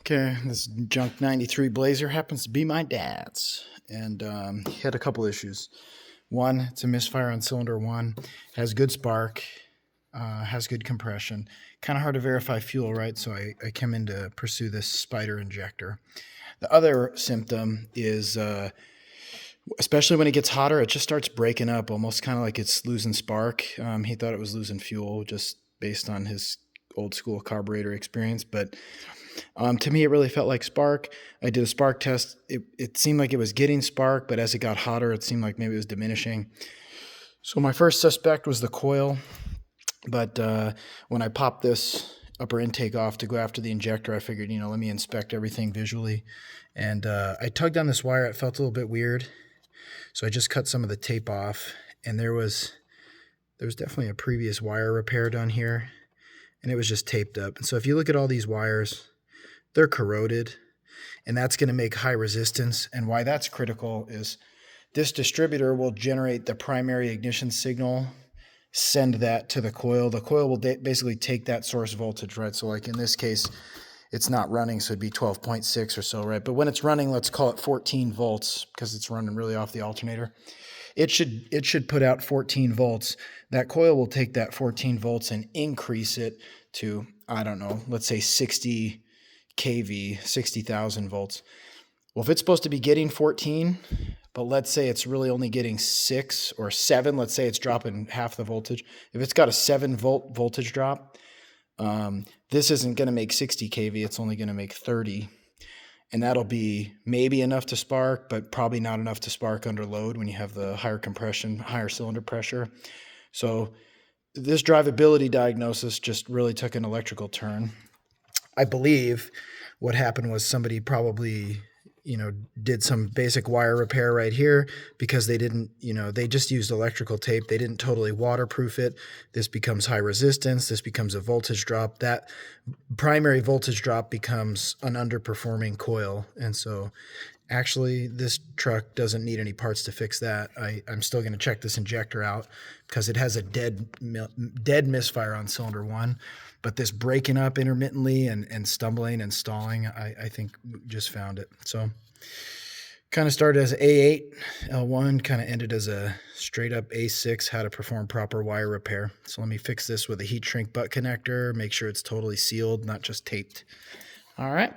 Okay, this junk 93 Blazer happens to be my dad's, and he had a couple issues. One, it's a misfire on cylinder one, has good spark, has good compression. Kind of hard to verify fuel, right? So I came in to pursue this spider injector. The other symptom is, especially when it gets hotter, it just starts breaking up, almost kind of like it's losing spark. He thought it was losing fuel just based on his old school carburetor experience, but to me, it really felt like spark. I did a spark test. It seemed like it was getting spark, but as it got hotter, it seemed like maybe it was diminishing. So my first suspect was the coil, but when I popped this upper intake off to go after the injector, I figured, let me inspect everything visually. And I tugged on this wire. It felt a little bit weird. So I just cut some of the tape off, and there was definitely a previous wire repair done here, and it was just taped up. And so if you look at all these wires, they're corroded, and that's going to make high resistance. And why that's critical is this distributor will generate the primary ignition signal, send that to the coil. The coil will basically take that source voltage, right? So like in this case, it's not running, so it'd be 12.6 or so, right? But when it's running, let's call it 14 volts because it's running really off the alternator. It should put out 14 volts. That coil will take that 14 volts and increase it to, I don't know, let's say 60 kV, 60,000 volts. Well, if it's supposed to be getting 14, but let's say it's really only getting 6 or 7, let's say it's dropping half the voltage. If it's got a 7-volt voltage drop, this isn't going to make 60 kV. It's only going to make 30. And that'll be maybe enough to spark, but probably not enough to spark under load when you have the higher compression, higher cylinder pressure. So this drivability diagnosis just really took an electrical turn. I believe what happened was somebody probably, did some basic wire repair right here because they didn't, they just used electrical tape. They didn't totally waterproof it. This becomes high resistance. This becomes a voltage drop. That primary voltage drop becomes an underperforming coil. And so actually this truck doesn't need any parts to fix that. I'm still going to check this injector out because it has a dead misfire on cylinder one. But this breaking up intermittently and stumbling and stalling, I think just found it. So kind of started as A8, L1, kind of ended as a straight up A6, how to perform proper wire repair. So let me fix this with a heat shrink butt connector, make sure it's totally sealed, not just taped. All right.